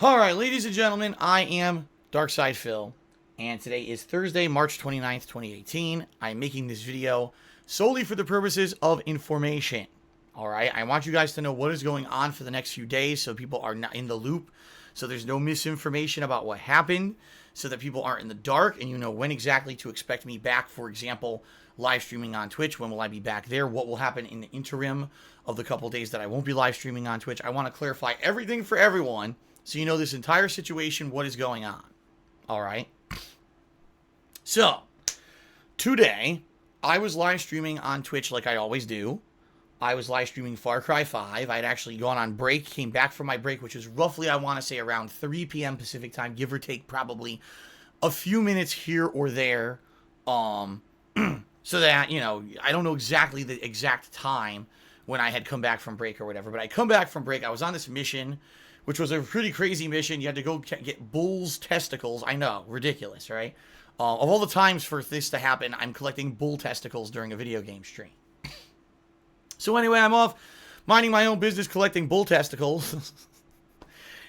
Alright, ladies and gentlemen, I am Darkside Phil, and today is Thursday, March 29th, 2018. I'm making this video solely for the purposes of information. Alright, I want you guys to know what is going on for the next few days so people are not in the loop, so there's no misinformation about what happened, so that people aren't in the dark, and you know when exactly to expect me back. For example, live streaming on Twitch. When will I be back there? What will happen in the interim of the couple days that I won't be live streaming on Twitch? I want to clarify everything for everyone, so you know this entire situation, what is going on. Alright? So, today, I was live streaming on Twitch like I always do. I was live streaming Far Cry 5. I'd actually gone on break, came back from my break, which was roughly, I want to say, around 3 p.m. Pacific time, give or take probably a few minutes here or there. So that, you know, I don't know exactly the exact time when I had come back from break or whatever, but I come back from break, I was on this mission, which was a pretty crazy mission. You had to go get bull's testicles. I know, ridiculous, right? Of all the times for this to happen, I'm collecting bull testicles during a video game stream. So anyway, I'm off minding my own business collecting bull testicles.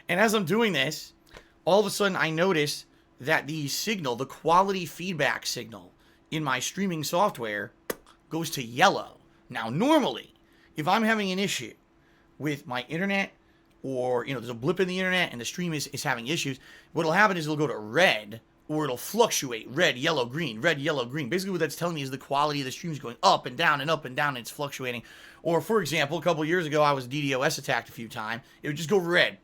And as I'm doing this, all of a sudden I notice that the signal, the quality feedback signal in my streaming software goes to yellow. Now, normally, if I'm having an issue with my internet, or, you know, there's a blip in the internet and the stream is having issues, what'll happen is it'll go to red, or it'll fluctuate, red, yellow, green, red, yellow, green. Basically what that's telling me is the quality of the stream is going up and down and up and down, and it's fluctuating. Or, for example, a couple years ago, I was DDoS attacked a few times. It would just go red,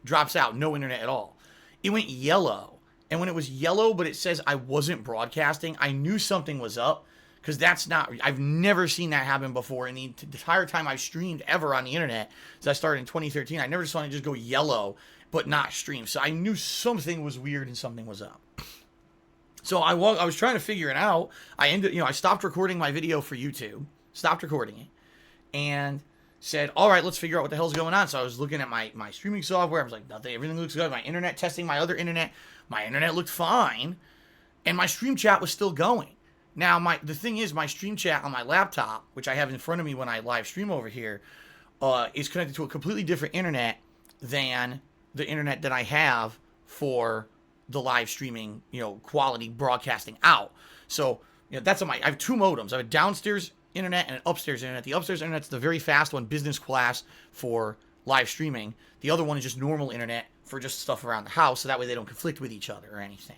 drops out, no internet at all. It went yellow, and when it was yellow, but it says I wasn't broadcasting, I knew something was up, because that's not, I've never seen that happen before in the entire time I've streamed ever on the internet. So I started in 2013. I never saw it just go yellow, but not stream. So I knew something was weird and something was up. So I was trying to figure it out. I stopped recording my video for YouTube, stopped recording it, and said, all right, let's figure out what the hell's going on. So I was looking at my streaming software. I was like, nothing, everything looks good. My internet, testing my other internet. My internet looked fine, and my stream chat was still going. Now, the thing is, my stream chat on my laptop, which I have in front of me when I live stream over here, is connected to a completely different internet than the internet that I have for the live streaming, you know, quality broadcasting out. So, you know, I have two modems. I have a downstairs internet and an upstairs internet. The upstairs internet's the very fast one, business class for live streaming. The other one is just normal internet for just stuff around the house, so that way they don't conflict with each other or anything.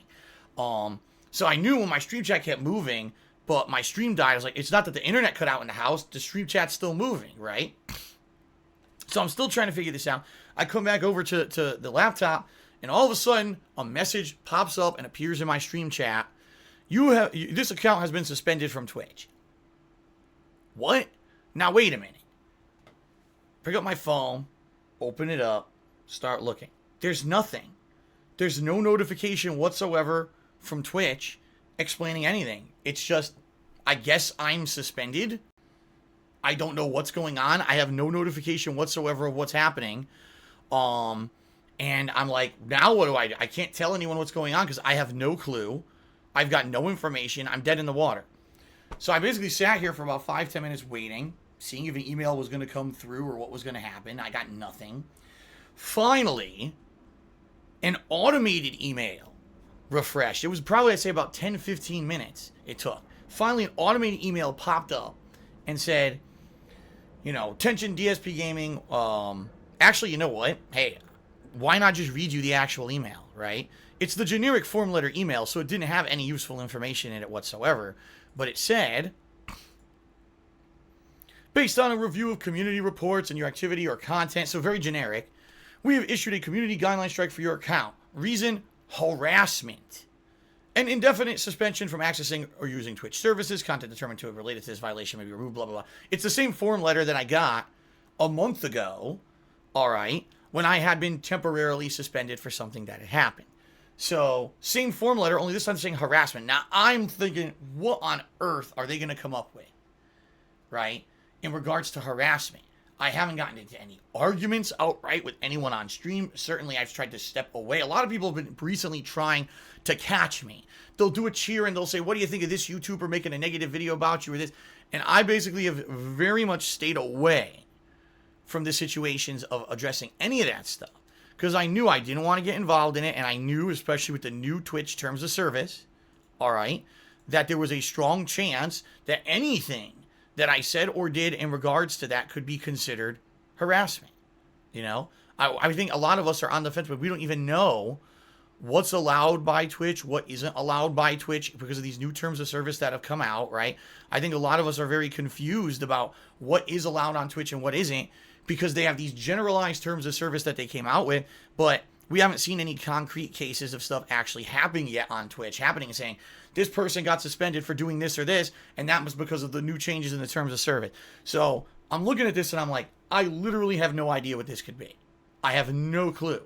So I knew when my stream chat kept moving, but my stream died, I was like, it's not that the internet cut out in the house, the stream chat's still moving, right? So I'm still trying to figure this out. I come back over to the laptop, and all of a sudden, a message pops up and appears in my stream chat. This account has been suspended from Twitch. What? Now, wait a minute. Pick up my phone, open it up, start looking. There's nothing. There's no notification whatsoever from Twitch explaining anything. It's just, I guess I'm suspended. I don't know what's going on. I have no notification whatsoever of what's happening. And I'm like, now what do I do? I can't tell anyone what's going on because I have no clue. I've got no information. I'm dead in the water. So I basically sat here for about 5-10 minutes waiting, seeing if an email was going to come through or what was going to happen. I got nothing. Finally, an automated email refreshed. It was probably, I'd say, about 10-15 minutes it took. Finally, an automated email popped up and said, you know, attention DSPGaming. Actually, you know what? Hey, why not just read you the actual email, right? It's the generic form letter email, so it didn't have any useful information in it whatsoever. But it said, based on a review of community reports and your activity or content, so very generic, we have issued a community guideline strike for your account. Reason, harassment. An indefinite suspension from accessing or using Twitch services. Content determined to have related to this violation may be removed, blah, blah, blah. It's the same form letter that I got a month ago, all right, when I had been temporarily suspended for something that had happened. So, same form letter, only this time saying harassment. Now, I'm thinking, what on earth are they going to come up with, right, in regards to harassment? I haven't gotten into any arguments outright with anyone on stream. Certainly, I've tried to step away. A lot of people have been recently trying to catch me. They'll do a cheer and they'll say, what do you think of this YouTuber making a negative video about you or this? And I basically have very much stayed away from the situations of addressing any of that stuff. because I knew I didn't want to get involved in it, and I knew, especially with the new Twitch terms of service, all right, that there was a strong chance that anything that I said or did in regards to that could be considered harassment. You know, I think a lot of us are on the fence, but we don't even know what's allowed by Twitch, what isn't allowed by Twitch because of these new terms of service that have come out, right? I think a lot of us are very confused about what is allowed on Twitch and what isn't, because they have these generalized terms of service that they came out with, but we haven't seen any concrete cases of stuff actually happening yet on Twitch, happening and saying, this person got suspended for doing this or this, and that was because of the new changes in the terms of service. So I'm looking at this and I'm like, I literally have no idea what this could be. I have no clue,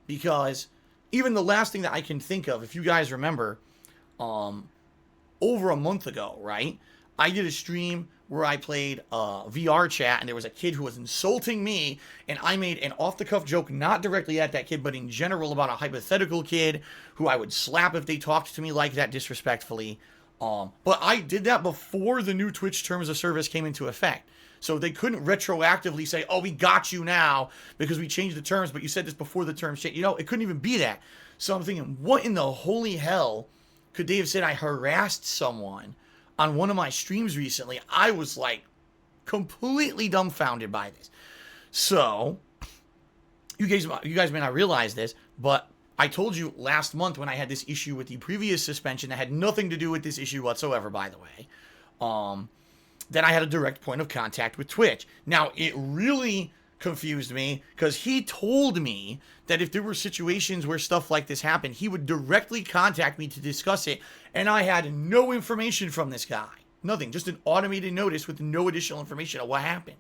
because even the last thing that I can think of, if you guys remember, over a month ago, right, I did a stream where I played VR chat, and there was a kid who was insulting me, and I made an off-the-cuff joke, not directly at that kid, but in general about a hypothetical kid who I would slap if they talked to me like that disrespectfully. But I did that before the new Twitch terms of service came into effect. So they couldn't retroactively say, oh, we got you now because we changed the terms, but you said this before the terms changed. You know, it couldn't even be that. So I'm thinking, what in the holy hell could they have said I harassed someone on one of my streams recently? I was like completely dumbfounded by this. So you guys may not realize this, but I told you last month when I had this issue with the previous suspension that had nothing to do with this issue whatsoever, by the way, that I had a direct point of contact with Twitch. Now, it really confused me because he told me that if there were situations where stuff like this happened, he would directly contact me to discuss it, and I had no information from this guy. Nothing, just an automated notice with no additional information of what happened.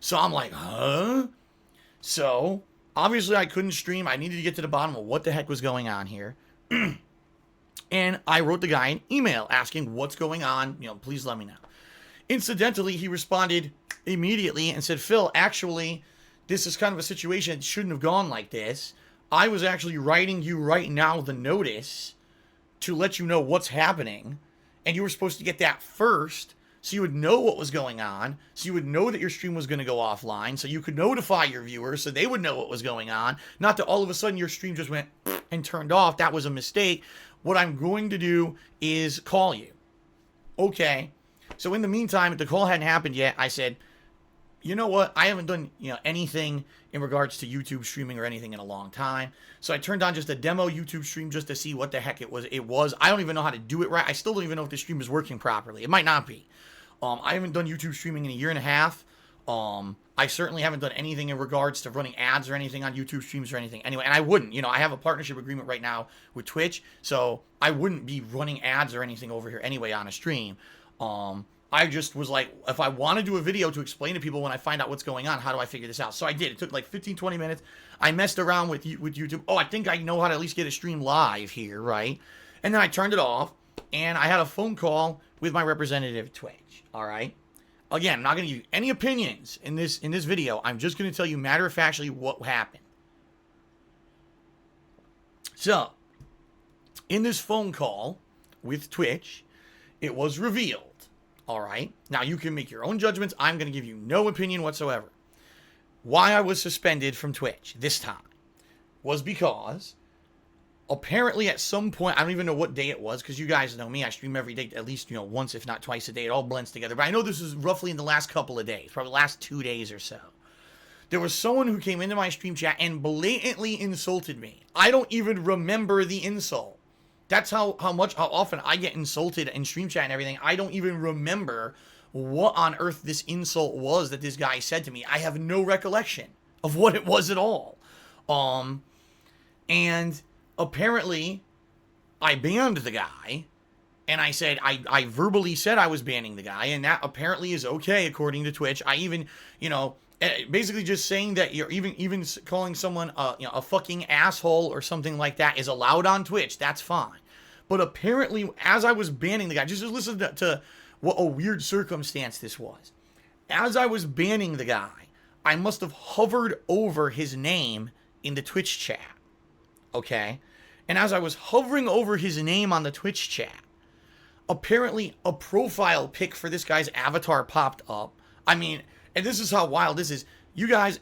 So I'm like, huh? So obviously I couldn't stream. I needed to get to the bottom of what the heck was going on here. And I wrote the guy an email asking what's going on, please let me know. Incidentally, he responded immediately and said, Phil, actually, this is kind of a situation that shouldn't have gone like this. I was actually writing you right now the notice to let you know what's happening, and you were supposed to get that first so you would know what was going on, so you would know that your stream was going to go offline, so you could notify your viewers so they would know what was going on, not that all of a sudden your stream just went and turned off. That was a mistake. What I'm going to do is call you. Okay. So in the meantime, if the call hadn't happened yet, I said, you know what? I haven't done anything in regards to YouTube streaming or anything in a long time. So I turned on just a demo YouTube stream just to see what the heck it was. I don't even know how to do it right. I still don't even know if the stream is working properly. It might not be. I haven't done YouTube streaming in a year and a half. I certainly haven't done anything in regards to running ads or anything on YouTube streams or anything. Anyway, and I wouldn't. I have a partnership agreement right now with Twitch, so I wouldn't be running ads or anything over here anyway on a stream. I just was like, if I want to do a video to explain to people when I find out what's going on, how do I figure this out? So I did. It took like 15, 20 minutes. I messed around with YouTube. Oh, I think I know how to at least get a stream live here, right? And then I turned it off, and I had a phone call with my representative at Twitch, all right? Again, I'm not going to give you any opinions in this video. I'm just going to tell you matter-of-factly what happened. So, in this phone call with Twitch, it was revealed. All right. Now, you can make your own judgments. I'm going to give you no opinion whatsoever. Why I was suspended from Twitch this time was because apparently at some point, I don't even know what day it was, because you guys know me. I stream every day, at least, once, if not twice a day. It all blends together. But I know this was roughly in the last couple of days, probably the last 2 days or so. There was someone who came into my stream chat and blatantly insulted me. I don't even remember the insult. That's how often I get insulted in stream chat and everything. I don't even remember what on earth this insult was that this guy said to me. I have no recollection of what it was at all. And apparently I banned the guy, and I said, I verbally said I was banning the guy, and that apparently is okay according to Twitch. I even, basically just saying that you're even calling someone a fucking asshole or something like that is allowed on Twitch. That's fine. But apparently, as I was banning the guy, just listen to what a weird circumstance this was. As I was banning the guy, I must have hovered over his name in the Twitch chat. Okay? And as I was hovering over his name on the Twitch chat, apparently a profile pic for this guy's avatar popped up. I mean, and this is how wild this is. You guys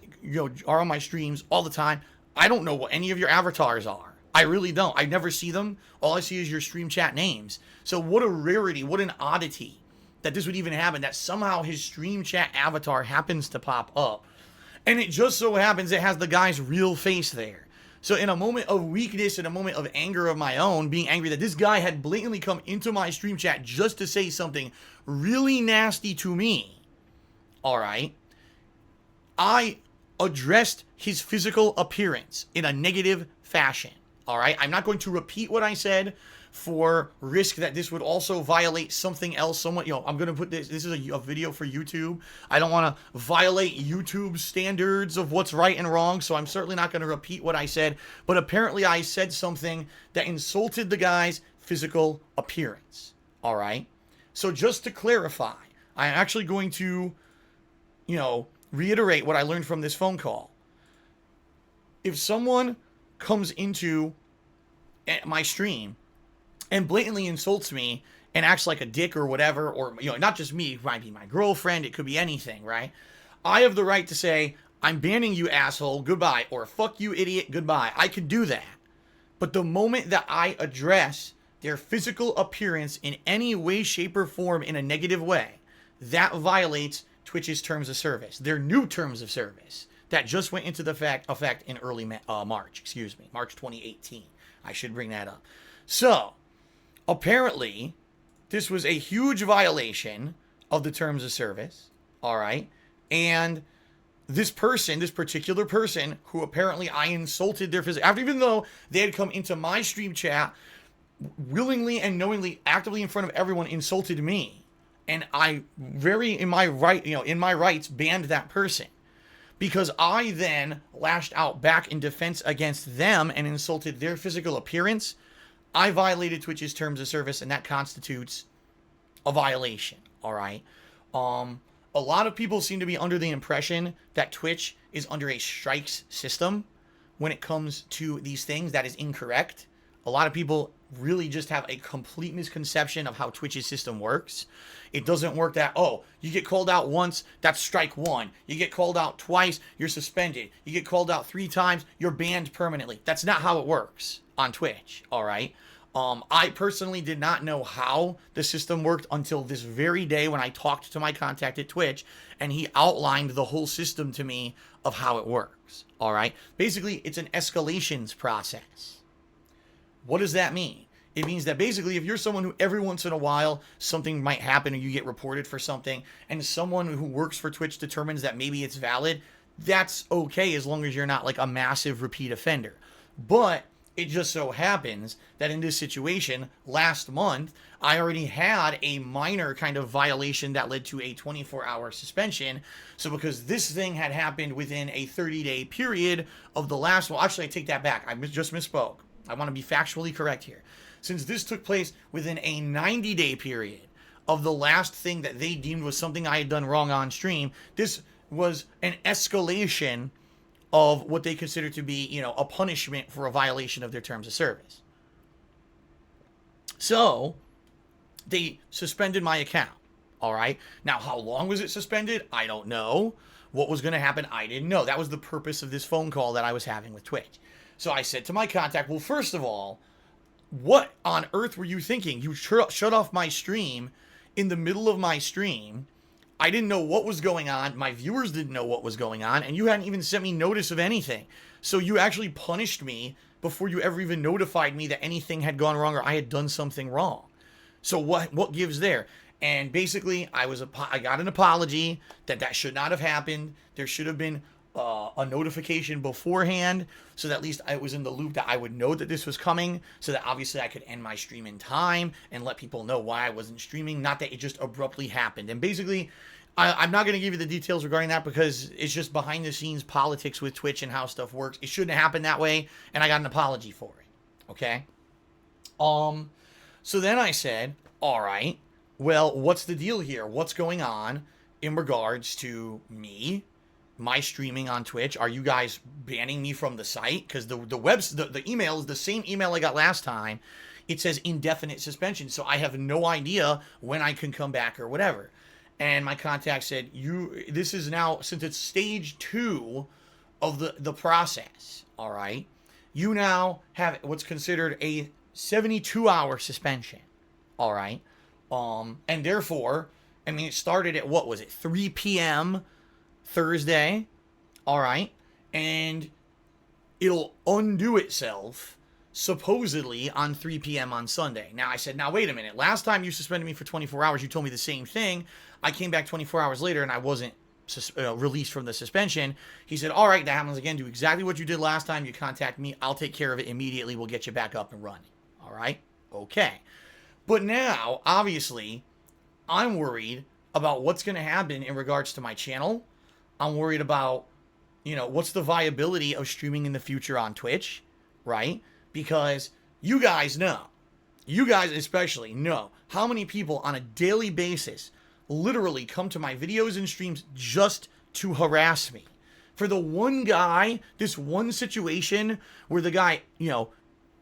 are on my streams all the time. I don't know what any of your avatars are. I really don't. I never see them. All I see is your stream chat names. So what a rarity, what an oddity that this would even happen, that somehow his stream chat avatar happens to pop up. And it just so happens it has the guy's real face there. So in a moment of weakness, in a moment of anger of my own, being angry that this guy had blatantly come into my stream chat just to say something really nasty to me, all right, I addressed his physical appearance in a negative fashion, all right? I'm not going to repeat what I said for risk that this would also violate something else. Someone, I'm going to put this is a video for YouTube. I don't want to violate YouTube's standards of what's right and wrong, so I'm certainly not going to repeat what I said. But apparently I said something that insulted the guy's physical appearance, all right? So just to clarify, I'm actually going to, reiterate what I learned from this phone call. If someone comes into my stream and blatantly insults me and acts like a dick or whatever, or, not just me, it might be my girlfriend, it could be anything, right? I have the right to say, I'm banning you, asshole, goodbye, or fuck you, idiot, goodbye. I can do that. But the moment that I address their physical appearance in any way, shape, or form in a negative way, that violates Twitch's terms of service, their new terms of service that just went into the effect in early March 2018. I should bring that up. So, apparently, this was a huge violation of the terms of service, all right? And this particular person, who apparently I insulted their physical, even though they had come into my stream chat, willingly and knowingly, actively in front of everyone, insulted me. And I in my rights, banned that person. Because I then lashed out back in defense against them and insulted their physical appearance, I violated Twitch's terms of service, and that constitutes a violation, all right? A lot of people seem to be under the impression that Twitch is under a strikes system when it comes to these things. That is incorrect. A lot of people really just have a complete misconception of how Twitch's system works. It doesn't work that, you get called out once, that's strike one. You get called out twice, you're suspended. You get called out 3 times, you're banned permanently. That's not how it works on Twitch, all right? I personally did not know how the system worked until this very day when I talked to my contact at Twitch, and he outlined the whole system to me of how it works, all right? Basically, it's an escalations process. What does that mean? It means that basically if you're someone who every once in a while something might happen or you get reported for something, and someone who works for Twitch determines that maybe it's valid, that's okay as long as you're not like a massive repeat offender. But it just so happens that in this situation, last month, I already had a minor kind of violation that led to a 24-hour suspension. So because this thing had happened within a 30-day period of the last one, actually I take that back, I just misspoke. I want to be factually correct here. Since this took place within a 90-day period of the last thing that they deemed was something I had done wrong on stream, this was an escalation of what they consider to be, a punishment for a violation of their terms of service. So, they suspended my account, all right? Now, how long was it suspended? I don't know. What was going to happen? I didn't know. That was the purpose of this phone call that I was having with Twitch. So I said to my contact, well, first of all, what on earth were you thinking? You shut off my stream in the middle of my stream. I didn't know what was going on. My viewers didn't know what was going on. And you hadn't even sent me notice of anything. So you actually punished me before you ever even notified me that anything had gone wrong or I had done something wrong. So what gives there? And basically, I got an apology that should not have happened. There should have been a notification beforehand so that at least I was in the loop, that I would know that this was coming, so that obviously I could end my stream in time and let people know why I wasn't streaming, not that it just abruptly happened. And basically, I'm not going to give you the details regarding that because it's just behind the scenes politics with Twitch and how stuff works. It shouldn't happen that way, and I got an apology for it. Okay? So then I said, all right, well, what's the deal here? What's going on in regards to me, my streaming on Twitch? Are you guys banning me from the site? Because the email is the same email I got last time. It says indefinite suspension, so I have no idea when I can come back or whatever. And my contact said, this is now, since it's stage 2 of the process, all right, you now have what's considered a 72-hour suspension, all right? And therefore, I mean, it started at, what was it, 3 p.m. Thursday, all right? And it'll undo itself supposedly on 3 p.m. on Sunday. Now, I said, now, wait a minute. Last time you suspended me for 24 hours, you told me the same thing. I came back 24 hours later and I wasn't released from the suspension. He said, all right, that happens again. Do exactly what you did last time. You contact me. I'll take care of it immediately. We'll get you back up and running. All right? Okay. But now, obviously, I'm worried about what's going to happen in regards to my channel. I'm worried about, what's the viability of streaming in the future on Twitch, right? Because you guys especially know how many people on a daily basis literally come to my videos and streams just to harass me. For the one guy, this one situation where the guy,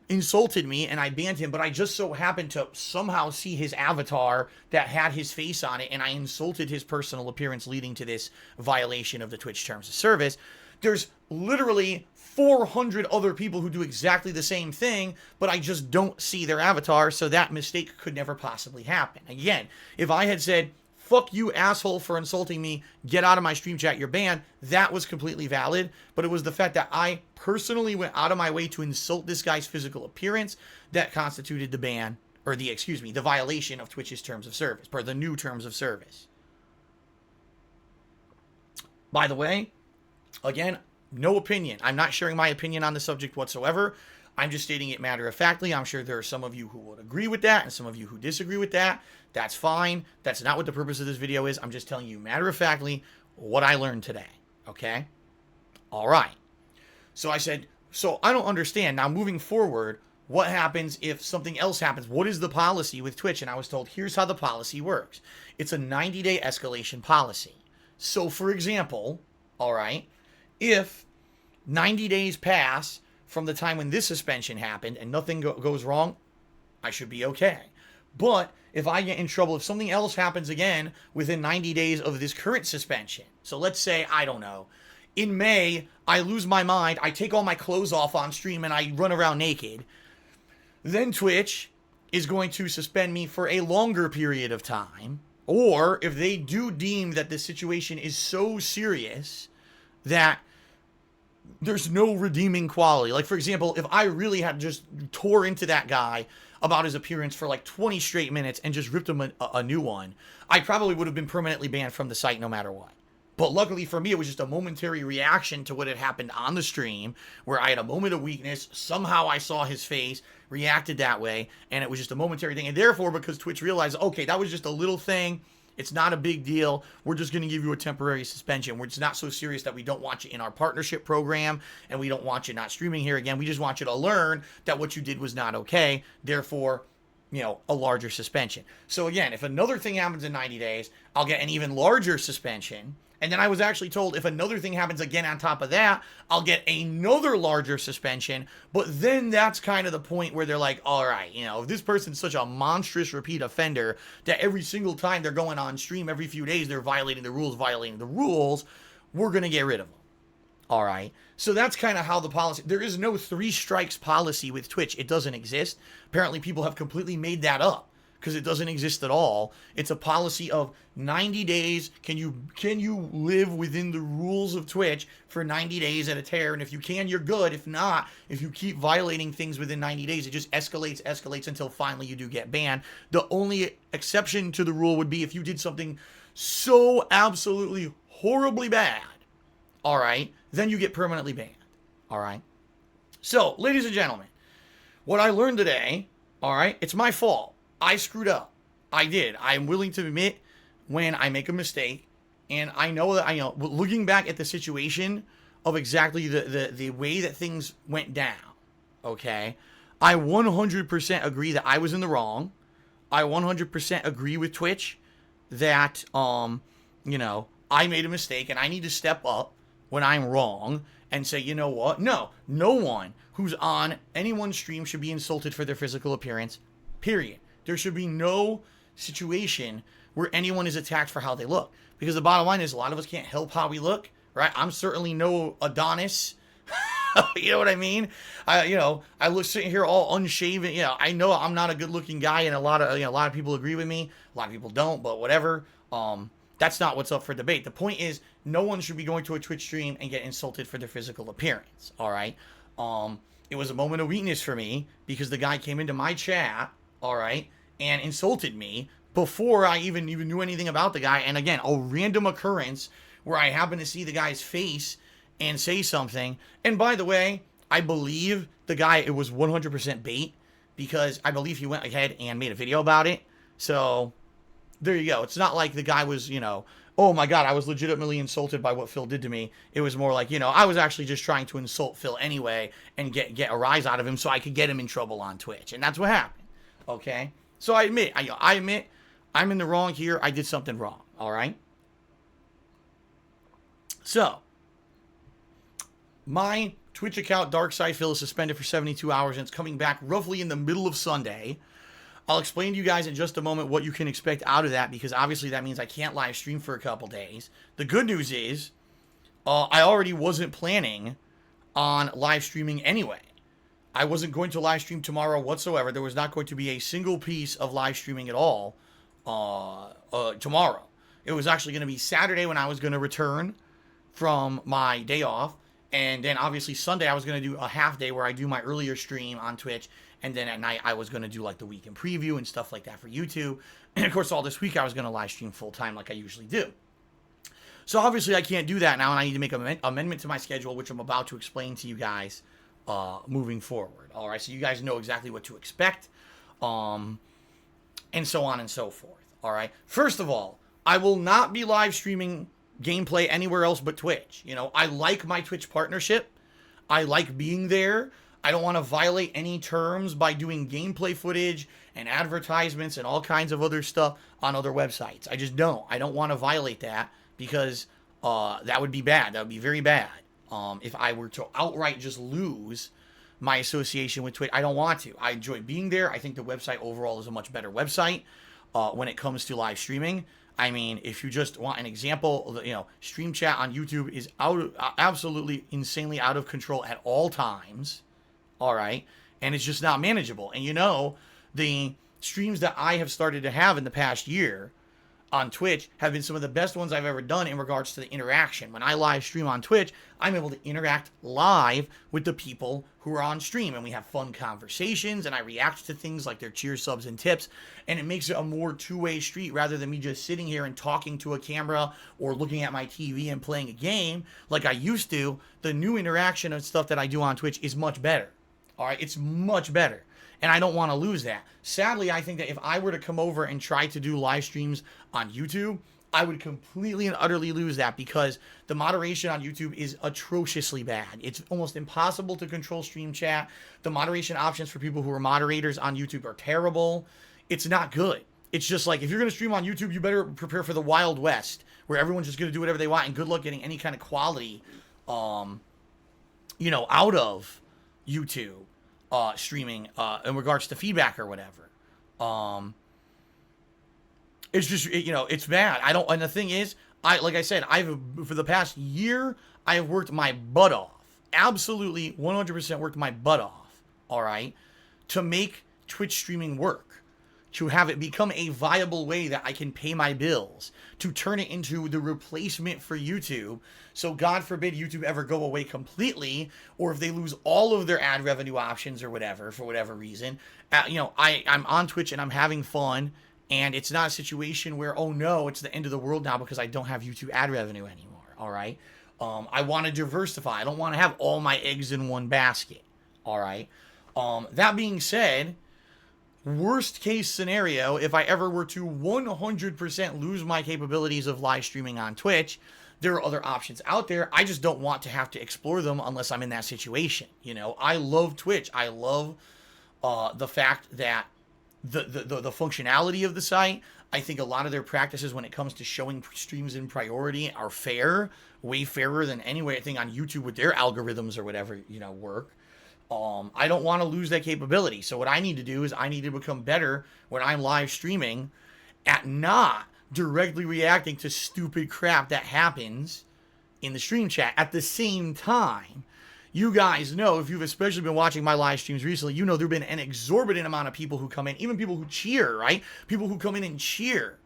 insulted me and I banned him, but I just so happened to somehow see his avatar that had his face on it and I insulted his personal appearance, leading to this violation of the Twitch terms of service. There's literally 400 other people who do exactly the same thing, but I just don't see their avatar, so that mistake could never possibly happen. Again, if I had said, fuck you, asshole, for insulting me, get out of my stream chat, you're banned, that was completely valid, but it was the fact that I personally went out of my way to insult this guy's physical appearance that constituted the ban, or the violation of Twitch's terms of service, or the new terms of service. By the way, again, no opinion. I'm not sharing my opinion on the subject whatsoever. I'm just stating it matter-of-factly. I'm sure there are some of you who would agree with that and some of you who disagree with that. That's fine. That's not what the purpose of this video is. I'm just telling you matter-of-factly what I learned today. Okay? All right. So I said, so I don't understand. Now, moving forward, what happens if something else happens? What is the policy with Twitch? And I was told, here's how the policy works. It's a 90-day escalation policy. So, for example, all right, if 90 days pass from the time when this suspension happened and nothing goes wrong, I should be okay. But if I get in trouble, if something else happens again within 90 days of this current suspension, so let's say, I don't know, in May, I lose my mind, I take all my clothes off on stream and I run around naked, then Twitch is going to suspend me for a longer period of time. Or if they do deem that the situation is so serious that there's no redeeming quality. Like, for example, if I really had just tore into that guy about his appearance for like 20 straight minutes and just ripped him a new one, I probably would have been permanently banned from the site no matter what. But luckily for me, it was just a momentary reaction to what had happened on the stream, where I had a moment of weakness. Somehow I saw his face, reacted that way, and it was just a momentary thing. And therefore, because Twitch realized, okay, that was just a little thing, it's not a big deal, we're just going to give you a temporary suspension. It's not so serious that we don't want you in our partnership program, and we don't want you not streaming here again. We just want you to learn that what you did was not okay. Therefore, a larger suspension. So again, if another thing happens in 90 days, I'll get an even larger suspension. And then I was actually told if another thing happens again on top of that, I'll get another larger suspension. But then that's kind of the point where they're like, all right, if this person's such a monstrous repeat offender that every single time they're going on stream every few days, they're violating the rules, we're going to get rid of them. All right. So that's kind of how the policy, there is no 3 strikes policy with Twitch. It doesn't exist. Apparently people have completely made that up, because it doesn't exist at all. It's a policy of 90 days. Can you live within the rules of Twitch for 90 days at a tear? And if you can, you're good. If not, if you keep violating things within 90 days, it just escalates until finally you do get banned. The only exception to the rule would be if you did something so absolutely horribly bad, all right, then you get permanently banned, all right? So, ladies and gentlemen, what I learned today, all right, it's my fault. I screwed up. I did. I'm willing to admit when I make a mistake, and I know that looking back at the situation of exactly the way that things went down, okay, I 100% agree that I was in the wrong. I 100% agree with Twitch that I made a mistake and I need to step up when I'm wrong and say, you know what? No one who's on anyone's stream should be insulted for their physical appearance, period. There should be no situation where anyone is attacked for how they look. Because the bottom line is a lot of us can't help how we look, right? I'm certainly no Adonis. You know what I mean? I look sitting here all unshaven. I know I'm not a good-looking guy, and a lot of people agree with me. A lot of people don't, but whatever. That's not what's up for debate. The point is, no one should be going to a Twitch stream and get insulted for their physical appearance. All right. It was a moment of weakness for me because the guy came into my chat, all right, and insulted me before I even knew anything about the guy. And again, a random occurrence where I happened to see the guy's face and say something. And by the way, I believe the guy, it was 100% bait, because I believe he went ahead and made a video about it. So there you go. It's not like the guy was, oh my God, I was legitimately insulted by what Phil did to me. It was more like, I was actually just trying to insult Phil anyway and get a rise out of him so I could get him in trouble on Twitch. And that's what happened. Okay? So I admit I'm in the wrong here. I did something wrong. All right? So my Twitch account, DarkSidePhil, is suspended for 72 hours, and it's coming back roughly in the middle of Sunday. I'll explain to you guys in just a moment what you can expect out of that, because obviously that means I can't live stream for a couple days. The good news is, I already wasn't planning on live streaming anyway. I wasn't going to live stream tomorrow whatsoever. There was not going to be a single piece of live streaming at all tomorrow. It was actually going to be Saturday when I was going to return from my day off. And then obviously Sunday I was going to do a half day where I do my earlier stream on Twitch. And then at night I was going to do like the weekend preview and stuff like that for YouTube. And of course all this week I was going to live stream full time like I usually do. So obviously I can't do that now, and I need to make an amendment to my schedule, which I'm about to explain to you guys moving forward. All right, so you guys know exactly what to expect, and so on and so forth. All right, first of all, I will not be live streaming gameplay anywhere else but Twitch. I like my Twitch partnership. I like being there. I don't want to violate any terms by doing gameplay footage and advertisements and all kinds of other stuff on other websites. I just don't. I don't want to violate that, because that would be bad. That would be very bad. If I were to outright just lose my association with Twitch, I don't want to. I enjoy being there. I think the website overall is a much better website when it comes to live streaming. I mean, if you just want an example, stream chat on YouTube is absolutely insanely out of control at all times. All right. And it's just not manageable. And the streams that I have started to have in the past year on Twitch have been some of the best ones I've ever done in regards to the interaction. When I live stream on Twitch, I'm able to interact live with the people who are on stream, and we have fun conversations, and I react to things like their cheer subs and tips, and it makes it a more two-way street rather than me just sitting here and talking to a camera or looking at my TV and playing a game like I used to. The new interaction and stuff that I do on Twitch is much better. All right, it's much better. And I don't want to lose that. Sadly, I think that if I were to come over and try to do live streams on YouTube, I would completely and utterly lose that, because the moderation on YouTube is atrociously bad. It's almost impossible to control stream chat. The moderation options for people who are moderators on YouTube are terrible. It's not good. It's just like, if you're going to stream on YouTube, you better prepare for the Wild West, where everyone's just going to do whatever they want, and good luck getting any kind of quality, out of YouTube. Streaming in regards to feedback or whatever. It's just, it's bad. And the thing is, like I said, for the past year, I have worked my butt off. Absolutely 100% worked my butt off. All right. To make Twitch streaming work. To have it become a viable way that I can pay my bills, to turn it into the replacement for YouTube. So God forbid YouTube ever go away completely, or if they lose all of their ad revenue options or whatever, for whatever reason, I'm on Twitch and I'm having fun, and it's not a situation where, oh no, it's the end of the world now because I don't have YouTube ad revenue anymore. All right. I want to diversify. I don't want to have all my eggs in one basket. All right. That being said, worst case scenario, if I ever were to 100% lose my capabilities of live streaming on Twitch, there are other options out there. I just don't want to have to explore them unless I'm in that situation. I love Twitch. I love the fact that the functionality of the site. I think a lot of their practices when it comes to showing streams in priority are fair, way fairer than any way I think on YouTube with their algorithms or whatever, work. I don't want to lose that capability. So what I need to do is I need to become better when I'm live streaming at not directly reacting to stupid crap that happens in the stream chat. At the same time, you guys know, if you've especially been watching my live streams recently, you know there have been an exorbitant amount of people who come in, even people who cheer, right? People who come in and cheer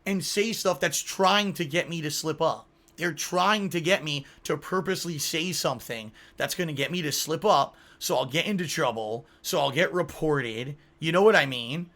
and say stuff that's trying to get me to slip up. They're trying to get me to purposely say something that's going to get me to slip up, so I'll get into trouble, so I'll get reported. You know what I mean?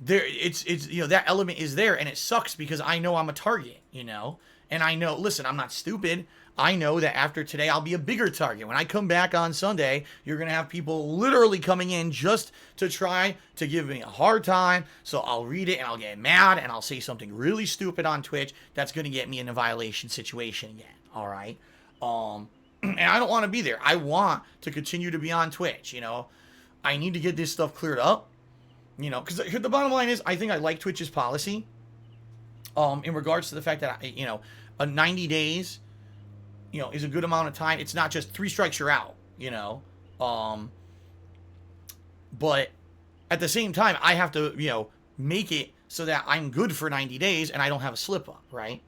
It's you know, that element is there, and it sucks because I know I'm a target, you know? And I know, listen, I'm not stupid. I know that after today, I'll be a bigger target. When I come back on Sunday, you're going to have people literally coming in just to try to give me a hard time. So I'll read it and I'll get mad and I'll say something really stupid on Twitch that's going to get me in a violation situation again. All right. And I don't want to be there. I want to continue to be on Twitch. You know, I need to get this stuff cleared up, you know, because the bottom line is I think I like Twitch's policy in regards to the fact that, you know, a 90 days, you know, is a good amount of time. It's not just 3 strikes you're out, you know. But at the same time, I have to, you know, make it so that I'm good for 90 days and I don't have a slip up, right?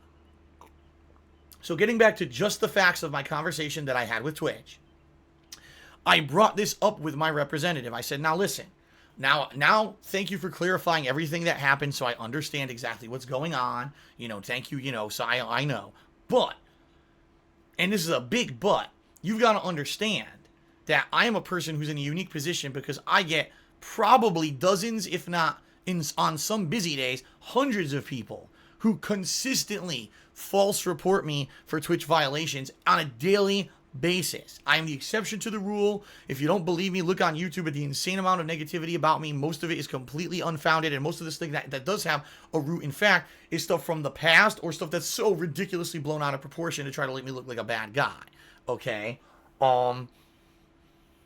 So getting back to just the facts of my conversation that I had with Twitch, I brought this up with my representative. I said, now listen, now thank you for clarifying everything that happened so I understand exactly what's going on. You know, thank you, you know, so I know. But, and this is a big but, you've got to understand that I am a person who's in a unique position because I get probably dozens, if not on some busy days, hundreds of people who consistently false report me for Twitch violations on a daily basis. I am the exception to the rule. If you don't believe me, look on YouTube at the insane amount of negativity about me. Most of it is completely unfounded, and most of this thing that does have a root in fact is stuff from the past or stuff that's so ridiculously blown out of proportion to try to make me look like a bad guy. Okay? You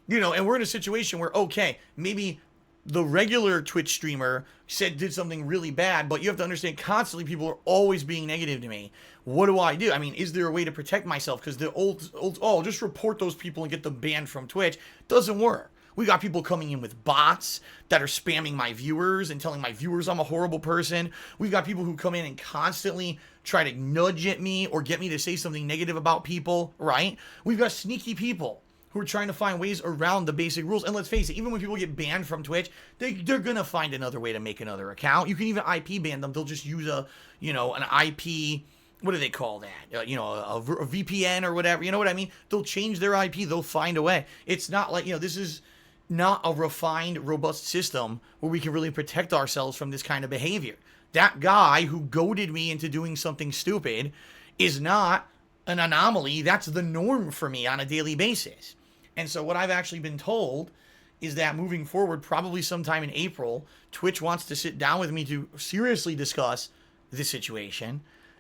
know, and we're in a situation where, okay, maybe the regular Twitch streamer did something really bad, but you have to understand constantly people are always being negative to me. What do? I mean, is there a way to protect myself? Because the old, just report those people and get them banned from Twitch doesn't work. We got people coming in with bots that are spamming my viewers and telling my viewers I'm a horrible person. We've got people who come in and constantly try to nudge at me or get me to say something negative about people, right? We've got sneaky people who are trying to find ways around the basic rules. And let's face it, even when people get banned from Twitch, they're going to find another way to make another account. You can even IP ban them. They'll just use an IP, what do they call that? A VPN or whatever. You know what I mean? They'll change their IP. They'll find a way. It's not like, this is not a refined, robust system where we can really protect ourselves from this kind of behavior. That guy who goaded me into doing something stupid is not an anomaly. That's the norm for me on a daily basis. And so what I've actually been told is that moving forward, probably sometime in April, Twitch wants to sit down with me to seriously discuss this situation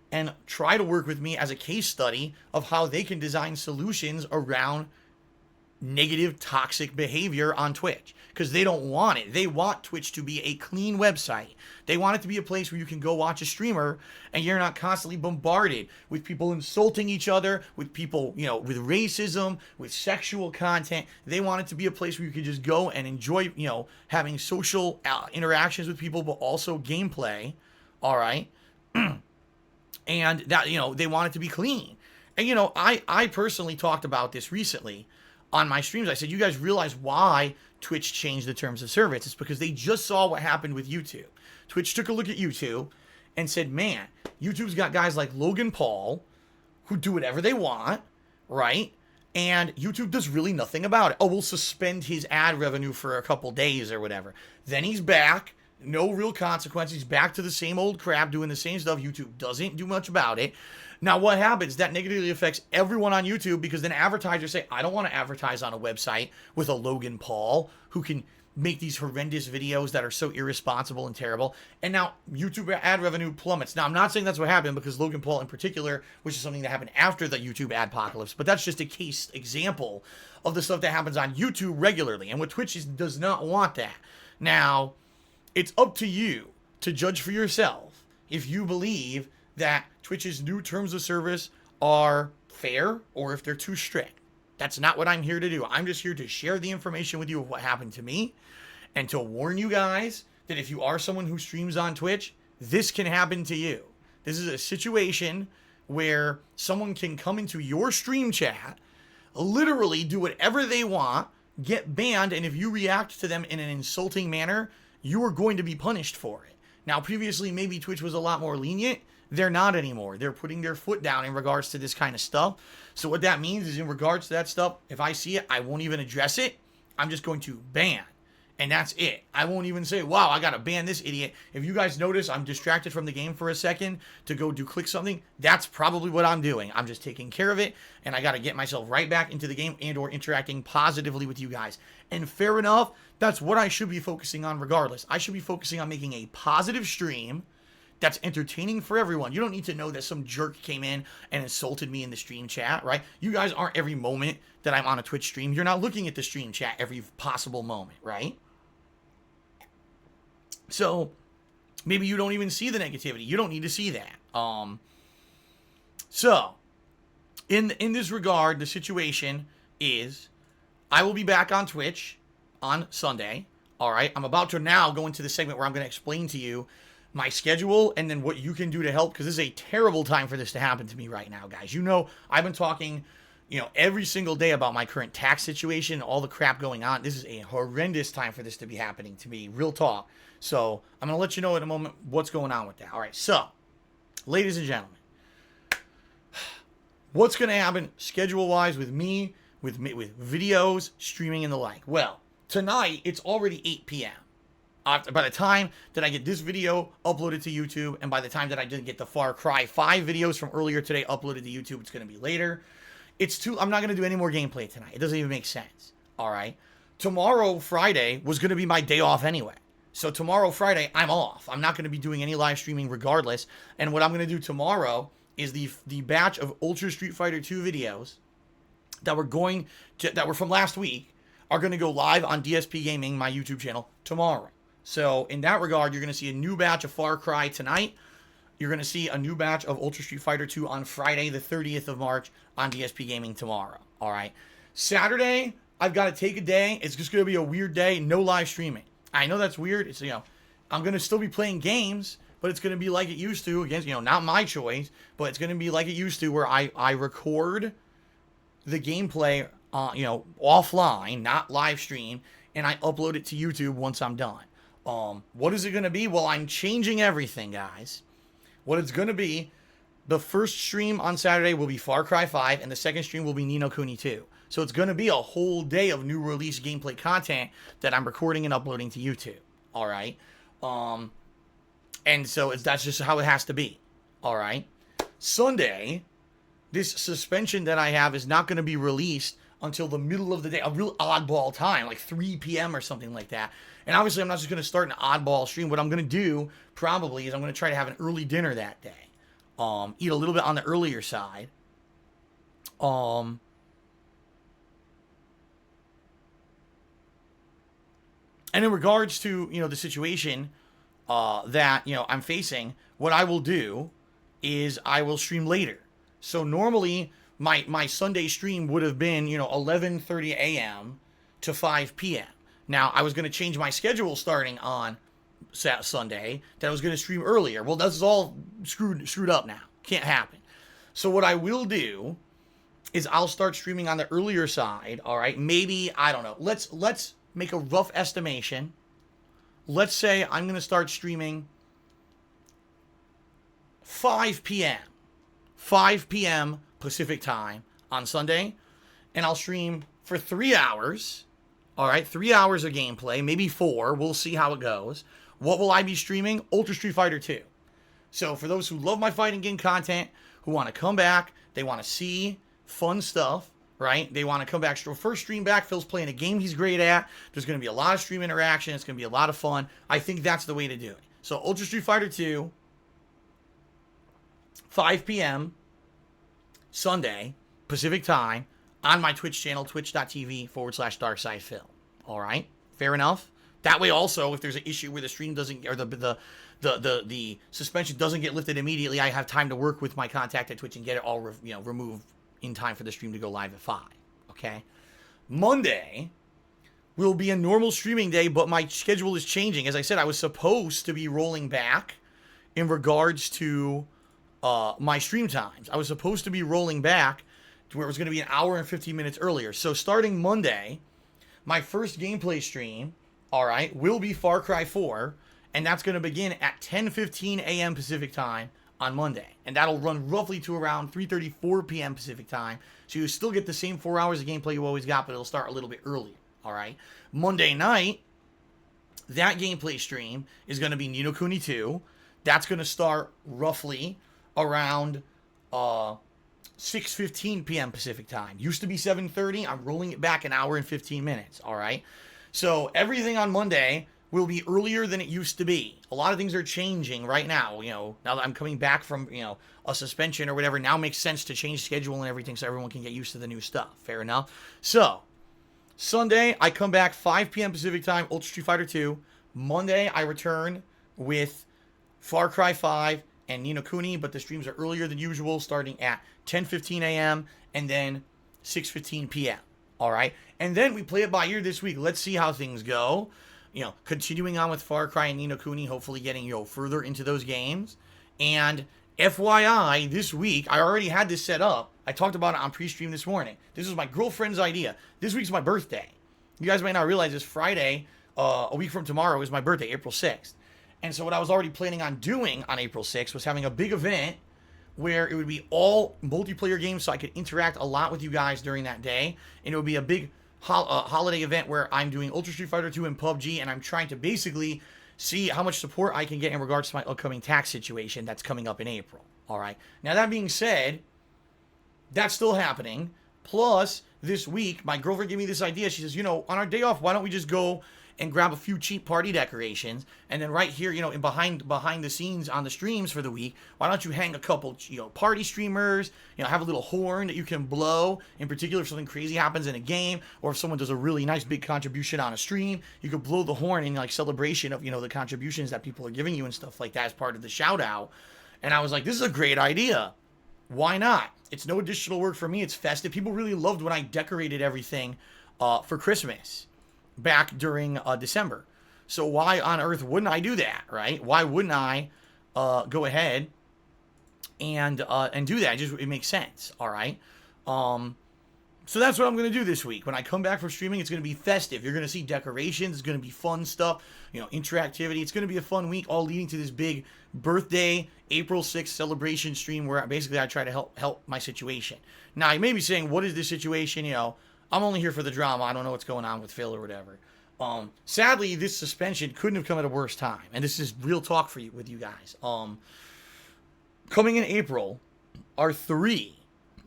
and try to work with me as a case study of how they can design solutions around negative, toxic behavior on Twitch. Because they don't want it. They want Twitch to be a clean website. They want it to be a place where you can go watch a streamer and you're not constantly bombarded with people insulting each other, with people, with racism, with sexual content. They want it to be a place where you can just go and enjoy, having social interactions with people, but also gameplay. All right. And that, they want it to be clean. And, I personally talked about this recently on my streams. I said, you guys realize why Twitch changed the terms of service? It's because they just saw what happened with YouTube. Twitch took a look at YouTube and said, man, YouTube's got guys like Logan Paul who do whatever they want, right? And YouTube does really nothing about it. Oh, we'll suspend his ad revenue for a couple days or whatever. Then he's back. No real consequences. He's back to the same old crap, doing the same stuff. YouTube doesn't do much about it. Now, what happens? That negatively affects everyone on YouTube because then advertisers say, I don't want to advertise on a website with a Logan Paul who can make these horrendous videos that are so irresponsible and terrible. And now YouTube ad revenue plummets. Now, I'm not saying that's what happened because Logan Paul in particular, which is something that happened after the YouTube adpocalypse, but that's just a case example of the stuff that happens on YouTube regularly. And what Twitch does not want that. Now, it's up to you to judge for yourself if you believe that Twitch's new terms of service are fair or if they're too strict. That's not what I'm here to do. I'm just here to share the information with you of what happened to me and to warn you guys that if you are someone who streams on Twitch, this can happen to you. This is a situation where someone can come into your stream chat, literally do whatever they want, get banned, and if you react to them in an insulting manner, you are going to be punished for it. Now, previously, maybe Twitch was a lot more lenient. They're not anymore. They're putting their foot down in regards to this kind of stuff. So what that means is, in regards to that stuff, if I see it, I won't even address it. I'm just going to ban. And that's it. I won't even say, wow, I gotta ban this idiot. If you guys notice, I'm distracted from the game for a second to go click something. That's probably what I'm doing. I'm just taking care of it, and I gotta get myself right back into the game and or interacting positively with you guys. And fair enough, that's what I should be focusing on regardless. I should be focusing on making a positive stream that's entertaining for everyone. You don't need to know that some jerk came in and insulted me in the stream chat, right? You guys aren't every moment that I'm on a Twitch stream. You're not looking at the stream chat every possible moment, right? So maybe you don't even see the negativity. You don't need to see that. So in this regard, the situation is I will be back on Twitch on Sunday. All right. I'm about to now go into the segment where I'm going to explain to you my schedule and then what you can do to help, because this is a terrible time for this to happen to me right now, guys. You know, I've been talking, every single day about my current tax situation, all the crap going on. This is a horrendous time for this to be happening to me. Real talk. So I'm going to let you know in a moment what's going on with that. All right. So, ladies and gentlemen, what's going to happen schedule-wise with me, with videos, streaming, and the like? Well, tonight, it's already 8 p.m. By the time that I get this video uploaded to YouTube, and by the time that I didn't get the Far Cry 5 videos from earlier today uploaded to YouTube, it's going to be later. I'm not going to do any more gameplay tonight. It doesn't even make sense. All right. Tomorrow, Friday, was going to be my day off anyway. So tomorrow, Friday, I'm off. I'm not going to be doing any live streaming regardless. And what I'm going to do tomorrow is the batch of Ultra Street Fighter 2 videos that were from last week are going to go live on DSPGaming, my YouTube channel, tomorrow. So in that regard, you're going to see a new batch of Far Cry tonight. You're going to see a new batch of Ultra Street Fighter 2 on Friday, the 30th of March, on DSPGaming tomorrow. All right. Saturday, I've got to take a day. It's just going to be a weird day. No live streaming. I know that's weird. It's, I'm going to still be playing games, but it's going to be like it used to. Against, not my choice, but it's going to be like it used to, where I record the gameplay, offline, not live stream, and I upload it to YouTube once I'm done. What is it going to be? Well, I'm changing everything, guys. What it's going to be, the first stream on Saturday will be Far Cry 5, and the second stream will be Ni no Kuni 2. So it's going to be a whole day of new release gameplay content that I'm recording and uploading to YouTube. All right. And so that's just how it has to be. All right. Sunday, this suspension that I have is not going to be released until the middle of the day, a real oddball time, like 3 p.m. or something like that. And obviously, I'm not just going to start an oddball stream. What I'm going to do probably is I'm going to try to have an early dinner that day. Eat a little bit on the earlier side. And in regards to, the situation that, I'm facing, what I will do is I will stream later. So normally my Sunday stream would have been, 11:30 a.m. to 5 p.m. Now, I was going to change my schedule starting on Sunday, that I was going to stream earlier. Well, that's all screwed up now. Can't happen. So what I will do is I'll start streaming on the earlier side, all right? Maybe, I don't know. Let's make a rough estimation. Let's say I'm going to start streaming 5 p.m. 5 p.m. Pacific time on Sunday, and I'll stream for 3 hours. All right, 3 hours of gameplay, maybe 4. We'll see how it goes. What will I be streaming? Ultra Street Fighter 2. So for those who love my fighting game content, who want to come back, they want to see fun stuff, right? They want to come back. First stream back, Phil's playing a game he's great at. There's going to be a lot of stream interaction. It's going to be a lot of fun. I think that's the way to do it. So Ultra Street Fighter 2, 5 p.m. Sunday, Pacific time, on my Twitch channel, twitch.tv/DarkSidePhil. All right? Fair enough? That way also, if there's an issue where the stream doesn't, or the suspension doesn't get lifted immediately, I have time to work with my contact at Twitch and get it all removed in time for the stream to go live at 5. Okay? Monday will be a normal streaming day, but my schedule is changing. As I said, I was supposed to be rolling back in regards to my stream times. I was supposed to be rolling back to where it was going to be an hour and 15 minutes earlier. So starting Monday, my first gameplay stream, all right, will be Far Cry 4, and that's going to begin at 10:15 a.m. Pacific time on Monday. And that'll run roughly to around 3:34 p.m. Pacific time. So you still get the same 4 hours of gameplay you always got, but it'll start a little bit earlier, all right? Monday night, that gameplay stream is going to be Ni no Kuni 2. That's going to start roughly around 6:15 p.m. Pacific time. Used to be 7:30. I'm rolling it back an hour and 15 minutes, all right? So everything on Monday will be earlier than it used to be. A lot of things are changing right now, now that I'm coming back from, a suspension or whatever. Now makes sense to change schedule and everything so everyone can get used to the new stuff. Fair enough. So, Sunday, I come back 5 p.m. Pacific time, Ultra Street Fighter 2. Monday, I return with Far Cry 5 and Ni no Kuni, but the streams are earlier than usual, starting at 10:15 a.m. and then 6:15 p.m. All right? And then we play it by ear this week. Let's see how things go. Continuing on with Far Cry and Ni no Kuni, hopefully getting, further into those games. And FYI, this week, I already had this set up. I talked about it on pre-stream this morning. This was my girlfriend's idea. This week's my birthday. You guys might not realize this Friday, a week from tomorrow, is my birthday, April 6th. And so what I was already planning on doing on April 6th was having a big event where it would be all multiplayer games so I could interact a lot with you guys during that day. And it would be a big holiday event where I'm doing Ultra Street Fighter 2 and PUBG, and I'm trying to basically see how much support I can get in regards to my upcoming tax situation that's coming up in April. All right. Now, that being said, that's still happening. Plus, this week, my girlfriend gave me this idea. She says, on our day off, why don't we just go and grab a few cheap party decorations, and then right here, in behind the scenes on the streams for the week, why don't you hang a couple, party streamers, have a little horn that you can blow, in particular if something crazy happens in a game, or if someone does a really nice big contribution on a stream, you could blow the horn in celebration of, the contributions that people are giving you and stuff like that as part of the shout out. And I was like, this is a great idea. Why not? It's no additional work for me. It's festive. People really loved when I decorated everything for Christmas back during December. So why on earth wouldn't I do that, right? Why wouldn't I go ahead and do that? It makes sense, all right? So that's what I'm going to do this week. When I come back from streaming, it's going to be festive. You're going to see decorations. It's going to be fun stuff, interactivity. It's going to be a fun week, all leading to this big birthday, April 6th celebration stream where basically I try to help my situation. Now, you may be saying, what is this situation? I'm only here for the drama. I don't know what's going on with Phil or whatever. Sadly, this suspension couldn't have come at a worse time. And this is real talk with you guys. Coming in April are 3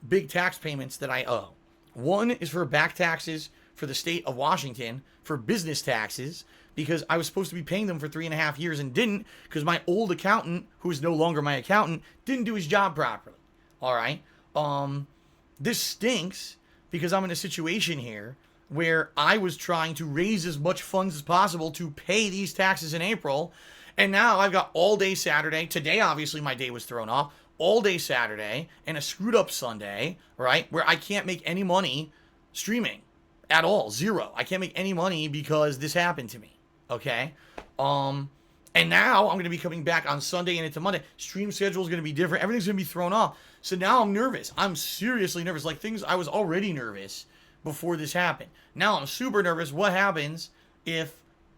big tax payments that I owe. One is for back taxes for the state of Washington for business taxes, because I was supposed to be paying them for 3.5 years and didn't, because my old accountant, who is no longer my accountant, didn't do his job properly. All right. This stinks, because I'm in a situation here where I was trying to raise as much funds as possible to pay these taxes in April. And now I've got all day Saturday. Today, obviously, my day was thrown off. All day Saturday and a screwed up Sunday, right? Where I can't make any money streaming at all. Zero. I can't make any money because this happened to me. Okay. And now I'm going to be coming back on Sunday and into Monday. Stream schedule is going to be different. Everything's going to be thrown off. So now I'm nervous. I'm seriously nervous. I was already nervous before this happened. Now I'm super nervous. What happens if,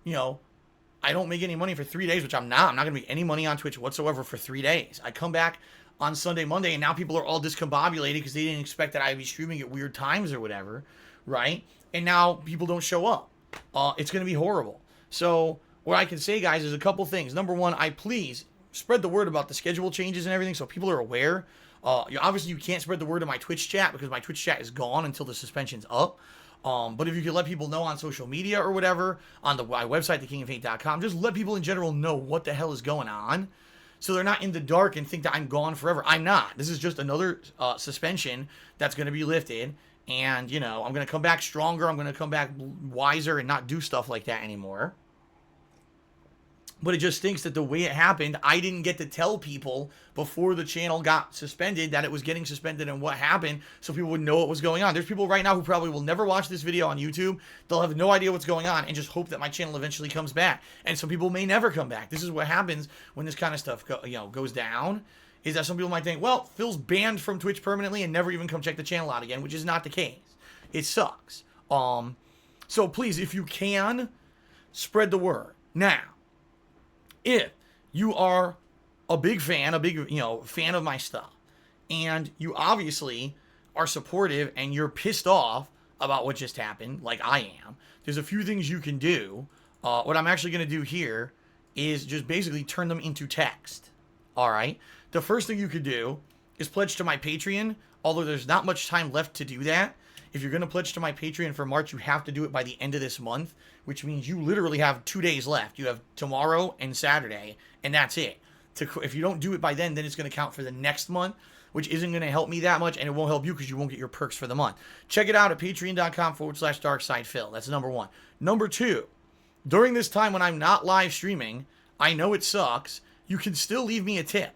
I don't make any money for 3 days, which I'm not. I'm not going to make any money on Twitch whatsoever for 3 days. I come back on Sunday, Monday, and now people are all discombobulated because they didn't expect that I'd be streaming at weird times or whatever, right? And now people don't show up. It's going to be horrible. So what I can say, guys, is a couple things. Number one, please spread the word about the schedule changes and everything so people are aware. Obviously, you can't spread the word in my Twitch chat because my Twitch chat is gone until the suspension's up. But if you could let people know on social media or whatever, on my website, thekingofhate.com, just let people in general know what the hell is going on, so they're not in the dark and think that I'm gone forever. I'm not. This is just another suspension that's going to be lifted, and, I'm going to come back stronger. I'm going to come back wiser and not do stuff like that anymore. But it just stinks that the way it happened, I didn't get to tell people before the channel got suspended that it was getting suspended and what happened, so people would know what was going on. There's people right now who probably will never watch this video on YouTube. They'll have no idea what's going on and just hope that my channel eventually comes back. And some people may never come back. This is what happens when this kind of stuff goes down, is that some people might think, well, Phil's banned from Twitch permanently and never even come check the channel out again, which is not the case. It sucks. So please, if you can, spread the word. Now, if you are a big fan, fan of my stuff, and you obviously are supportive and you're pissed off about what just happened, like I am, there's a few things you can do. What I'm actually going to do here is just basically turn them into text. All right? The first thing you could do is pledge to my Patreon, although there's not much time left to do that. If you're going to pledge to my Patreon for March, you have to do it by the end of this month, which means you literally have 2 days left. You have tomorrow and Saturday, and that's it. If you don't do it by then it's going to count for the next month, which isn't going to help me that much, and it won't help you because you won't get your perks for the month. Check it out at patreon.com/darksidephil. That's number one. Number two, during this time when I'm not live streaming, I know it sucks, you can still leave me a tip.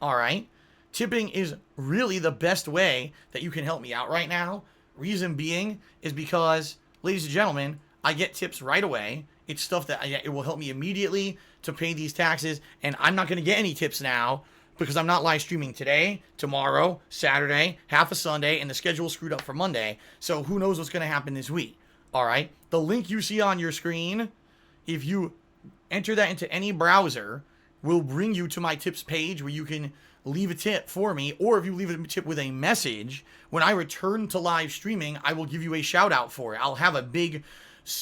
All right? Tipping is really the best way that you can help me out right now. Reason being is because, ladies and gentlemen, I get tips right away. It's stuff that it will help me immediately to pay these taxes, and I'm not going to get any tips now because I'm not live streaming today, tomorrow, Saturday, half a Sunday, and the schedule screwed up for Monday, so who knows what's going to happen this week. All right? The link you see on your screen, if you enter that into any browser, will bring you to my tips page where you can leave a tip for me, or if you leave a tip with a message, when I return to live streaming, I will give you a shout out for it. I'll have a big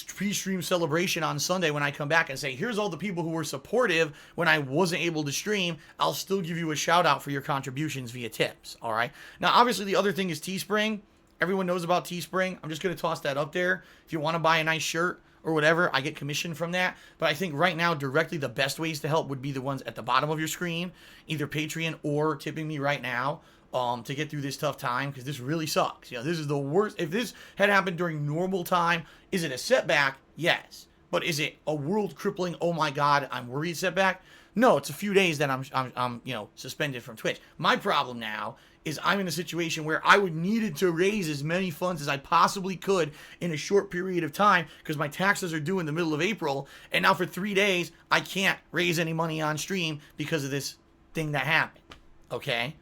pre-stream celebration on Sunday when I come back and say, here's all the people who were supportive when I wasn't able to stream. I'll still give you a shout out for your contributions via tips. All right. Now, obviously, the other thing is Teespring. Everyone knows about Teespring. I'm just going to toss that up there. If you want to buy a nice shirt or whatever, I get commission from that. But I think right now, directly, the best ways to help would be the ones at the bottom of your screen, either Patreon or tipping me right now. To get through this tough time, because this really sucks. This is the worst. If this had happened during normal time, is it a setback? Yes. But is it a world crippling, oh my God, I'm worried setback? No, it's a few days that I'm suspended from Twitch. My problem now is I'm in a situation where I would needed to raise as many funds as I possibly could in a short period of time because my taxes are due in the middle of April, and now for 3 days I can't raise any money on stream because of this thing that happened. Okay?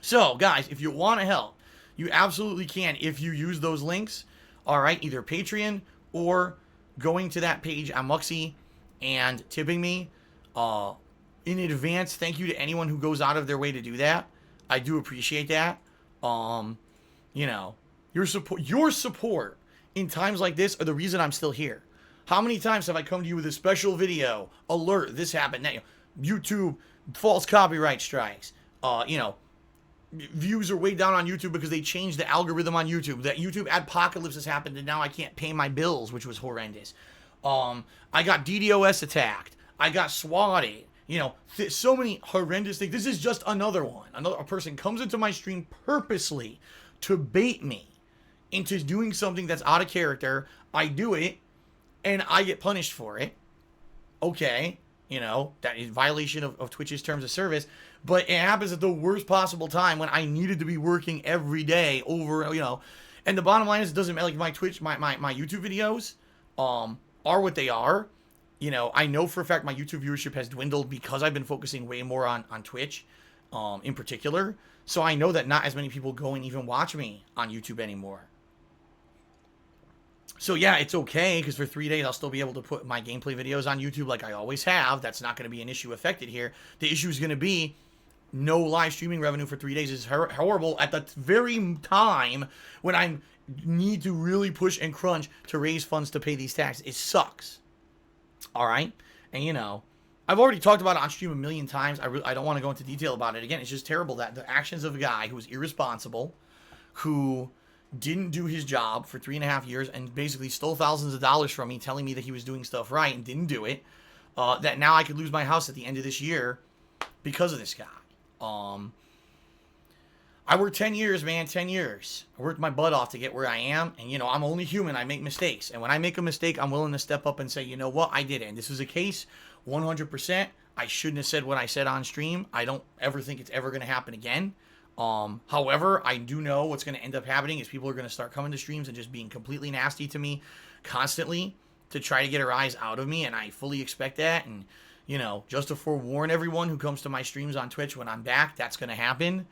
So, guys, if you want to help, you absolutely can if you use those links, all right, either Patreon or going to that page on Muxy and tipping me. In advance, thank you to anyone who goes out of their way to do that. I do appreciate that. Your support in times like this are the reason I'm still here. How many times have I come to you with a special video, alert, this happened, that, YouTube, false copyright strikes, views are way down on YouTube because they changed the algorithm on YouTube. That YouTube adpocalypse has happened and now I can't pay my bills, which was horrendous. I got DDoS attacked. I got swatted. So many horrendous things. This is just another one. A person comes into my stream purposely to bait me into doing something that's out of character. I do it and I get punished for it. Okay. That is violation of Twitch's terms of service, but it happens at the worst possible time when I needed to be working every day over, and the bottom line is it doesn't matter, like my Twitch, my YouTube videos, are what they are. I know for a fact my YouTube viewership has dwindled because I've been focusing way more on Twitch, in particular. So I know that not as many people go and even watch me on YouTube anymore. So yeah, it's okay, because for 3 days I'll still be able to put my gameplay videos on YouTube like I always have. That's not going to be an issue affected here. The issue is going to be no live streaming revenue for 3 days is horrible at the very time when I need to really push and crunch to raise funds to pay these taxes. It sucks. All right? And I've already talked about it on stream a million times. I don't want to go into detail about it again. It's just terrible that the actions of a guy who was irresponsible, who didn't do his job for 3.5 years and basically stole thousands of dollars from me, telling me that he was doing stuff right and didn't do it, that now I could lose my house at the end of this year because of this guy. I worked 10 years, man, 10 years. I worked my butt off to get where I am, and, I'm only human. I make mistakes, and when I make a mistake, I'm willing to step up and say, you know what, I did it, and this is a case, 100%. I shouldn't have said what I said on stream. I don't ever think it's ever going to happen again. However, I do know what's going to end up happening is people are going to start coming to streams and just being completely nasty to me constantly to try to get a rise out of me, and I fully expect that. And just to forewarn everyone who comes to my streams on Twitch when I'm back, that's going to happen.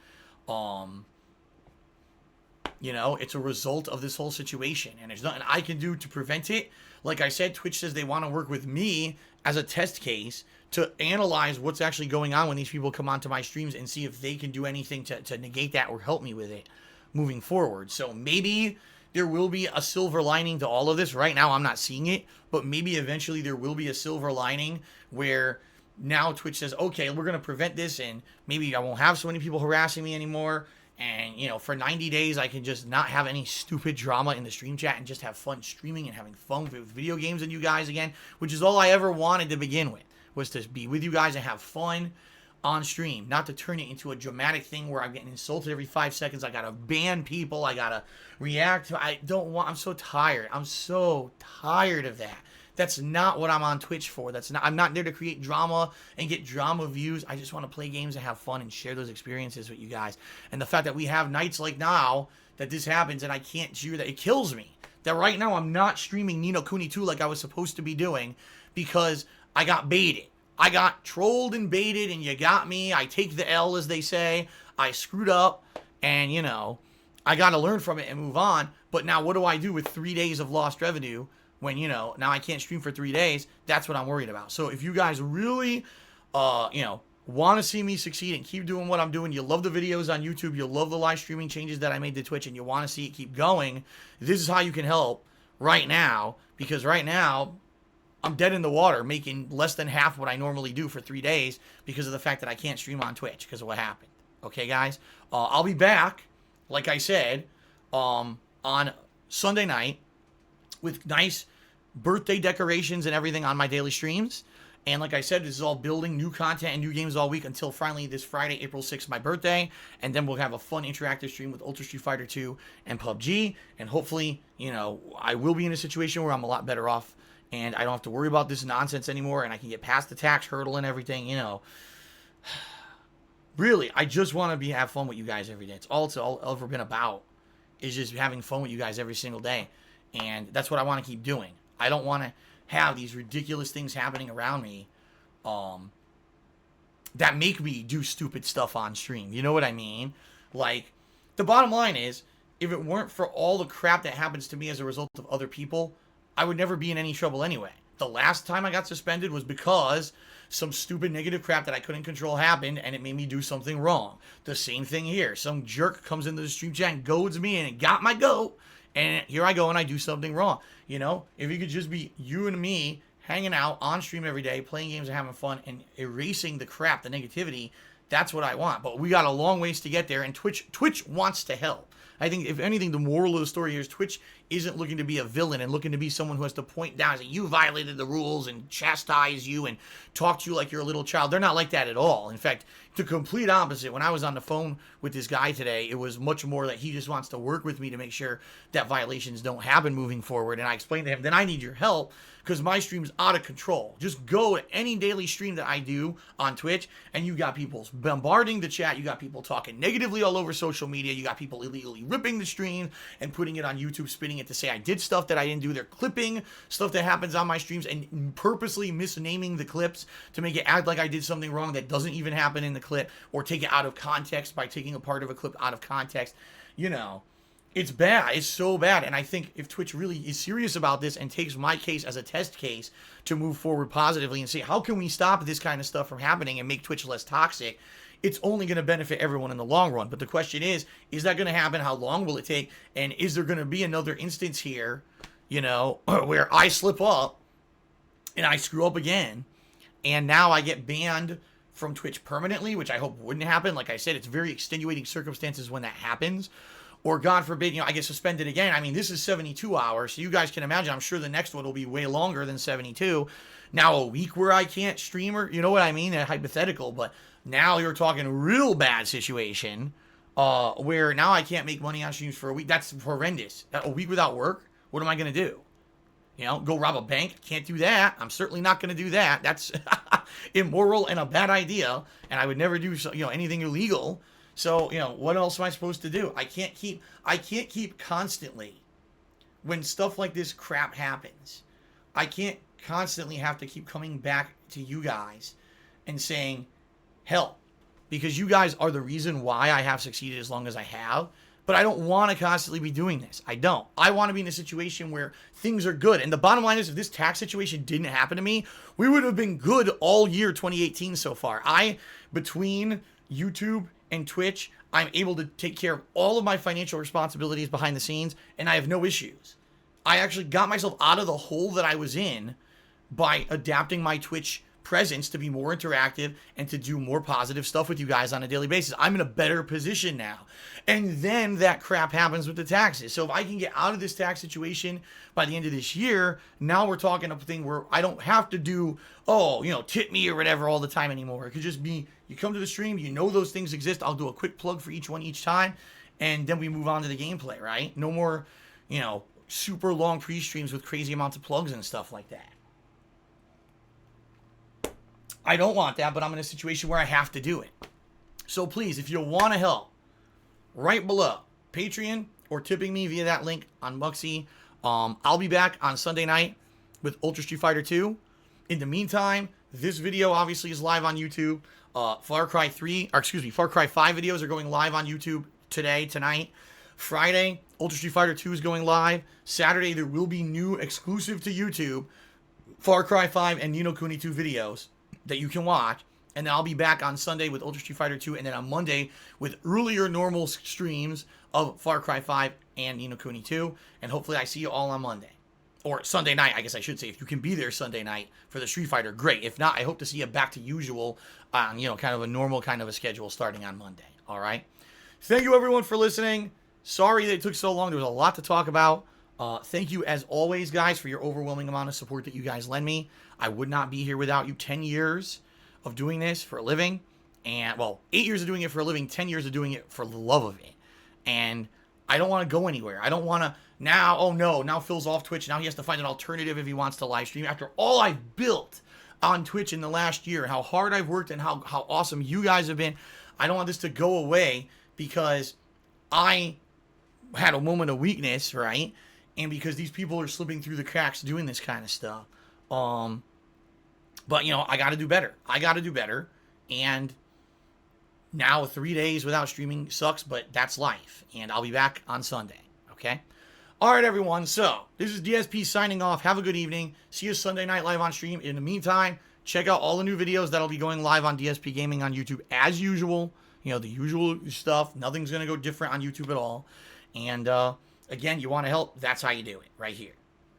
It's a result of this whole situation, and there's nothing I can do to prevent it. Like I said, Twitch says they want to work with me as a test case to analyze what's actually going on when these people come onto my streams and see if they can do anything to negate that or help me with it moving forward. So maybe there will be a silver lining to all of this. Right now, I'm not seeing it, but maybe eventually there will be a silver lining where now Twitch says, okay, we're going to prevent this, and maybe I won't have so many people harassing me anymore. And, for 90 days, I can just not have any stupid drama in the stream chat and just have fun streaming and having fun with video games and you guys again, which is all I ever wanted to begin with, was to be with you guys and have fun on stream, not to turn it into a dramatic thing where I'm getting insulted every 5 seconds. I gotta ban people. I gotta react. I'm so tired. I'm so tired of that. That's not what I'm on Twitch for. I'm not there to create drama and get drama views. I just want to play games and have fun and share those experiences with you guys. And the fact that we have nights like now that this happens and I can't cheer that, it kills me. That right now I'm not streaming Ni no Kuni 2 like I was supposed to be doing because I got baited. I got trolled and baited, and you got me. I take the L, as they say. I screwed up, and, I got to learn from it and move on. But now what do I do with 3 days of lost revenue when, now I can't stream for 3 days? That's what I'm worried about. So if you guys really, want to see me succeed and keep doing what I'm doing, you love the videos on YouTube, you love the live streaming changes that I made to Twitch, and you want to see it keep going, this is how you can help right now. Because right now, I'm dead in the water, making less than half what I normally do for 3 days because of the fact that I can't stream on Twitch because of what happened. Okay, guys? I'll be back, like I said, on Sunday night with nice birthday decorations and everything on my daily streams. And like I said, this is all building new content and new games all week until finally this Friday, April 6th, my birthday. And then we'll have a fun interactive stream with Ultra Street Fighter 2 and PUBG. And hopefully, I will be in a situation where I'm a lot better off and I don't have to worry about this nonsense anymore, and I can get past the tax hurdle and everything, Really, I just want to have fun with you guys every day. It's all it's all ever been about, is just having fun with you guys every single day. And that's what I want to keep doing. I don't want to have these ridiculous things happening around me that make me do stupid stuff on stream. You know what I mean? Like, the bottom line is, if it weren't for all the crap that happens to me as a result of other people, I would never be in any trouble anyway. The last time I got suspended was because some stupid negative crap that I couldn't control happened, and it made me do something wrong. The same thing here. Some jerk comes into the stream chat and goads me in and got my goat, and here I go and I do something wrong. If it could just be you and me hanging out on stream every day, playing games and having fun and erasing the crap, the negativity, that's what I want. But we got a long ways to get there, and Twitch wants to help. I think, if anything, the moral of the story here is Twitch isn't looking to be a villain and looking to be someone who has to point down and say, you violated the rules, and chastise you and talk to you like you're a little child. They're not like that at all. In fact, the complete opposite. When I was on the phone with this guy today, it was much more that he just wants to work with me to make sure that violations don't happen moving forward. And I explained to him, then I need your help because my stream's out of control. Just go to any daily stream that I do on Twitch, and you got people bombarding the chat. You got people talking negatively all over social media. You got people illegally ripping the stream and putting it on YouTube, spinning it to say I did stuff that I didn't do. They're clipping stuff that happens on my streams and purposely misnaming the clips to make it act like I did something wrong that doesn't even happen in the clip, or take it out of context by taking a part of a clip out of context. It's bad. It's so bad. And I think if Twitch really is serious about this and takes my case as a test case to move forward positively and say, how can we stop this kind of stuff from happening and make Twitch less toxic, it's only going to benefit everyone in the long run. But the question is that going to happen? How long will it take? And is there going to be another instance here, where I slip up and I screw up again, and now I get banned from Twitch permanently, which I hope wouldn't happen. Like I said, it's very extenuating circumstances when that happens. Or God forbid, I get suspended again. I mean, this is 72 hours, so you guys can imagine. I'm sure the next one will be way longer than 72. Now, a week where I can't stream, or you know what I mean? Hypothetical, but now you're talking real bad situation where now I can't make money on streams for a week. That's horrendous. A week without work? What am I going to do? Go rob a bank? Can't do that. I'm certainly not going to do that. That's immoral and a bad idea, and I would never do anything illegal. So, what else am I supposed to do? I can't keep constantly, when stuff like this crap happens, I can't constantly have to keep coming back to you guys and saying, help, because you guys are the reason why I have succeeded as long as I have. But I don't want to constantly be doing this. I don't. I want to be in a situation where things are good. And the bottom line is, if this tax situation didn't happen to me, we would have been good all year 2018 so far. Between YouTube and Twitch, I'm able to take care of all of my financial responsibilities behind the scenes, and I have no issues. I actually got myself out of the hole that I was in by adapting my Twitch presence to be more interactive and to do more positive stuff with you guys on a daily basis. I'm in a better position now. And then that crap happens with the taxes. So if I can get out of this tax situation by the end of this year, now we're talking a thing where I don't have to do, tip me or whatever all the time anymore. It could just be, you come to the stream, you know those things exist. I'll do a quick plug for each one each time. And then we move on to the gameplay, right? No more, super long pre-streams with crazy amounts of plugs and stuff like that. I don't want that, but I'm in a situation where I have to do it. So please, if you want to help, right below, Patreon or tipping me via that link on Muxy. I'll be back on Sunday night with Ultra Street Fighter 2. In the meantime, this video obviously is live on YouTube. Far Cry 5 videos are going live on YouTube tonight. Friday, Ultra Street Fighter 2 is going live. Saturday, there will be new exclusive to YouTube Far Cry 5 and Ni no Kuni 2 videos that you can watch. And then I'll be back on Sunday with Ultra Street Fighter 2, and then on Monday with earlier normal streams of Far Cry 5 and Ni no Kuni 2. And hopefully I see you all on Monday. Or Sunday night, I guess I should say. If you can be there Sunday night for the Street Fighter, great. If not, I hope to see you back to usual on, kind of a normal kind of a schedule starting on Monday. All right? Thank you, everyone, for listening. Sorry that it took so long. There was a lot to talk about. Thank you, as always, guys, for your overwhelming amount of support that you guys lend me. I would not be here without you. 10 years of doing this for a living. And, 8 years of doing it for a living, 10 years of doing it for the love of it. And I don't want to go anywhere. I don't want to now Phil's off Twitch. Now he has to find an alternative if he wants to live stream. After all I've built on Twitch in the last year, how hard I've worked and how awesome you guys have been, I don't want this to go away because I had a moment of weakness, right? And because these people are slipping through the cracks doing this kind of stuff. But, I got to do better. And now 3 days without streaming sucks, but that's life. And I'll be back on Sunday, okay? All right, everyone. So, this is DSP signing off. Have a good evening. See you Sunday night live on stream. In the meantime, check out all the new videos that'll be going live on DSPGaming on YouTube as usual. The usual stuff. Nothing's going to go different on YouTube at all. And, again, you want to help, that's how you do it, right here.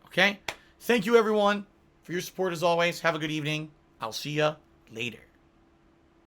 Okay? Thank you, everyone, for your support as always. Have a good evening. I'll see you later.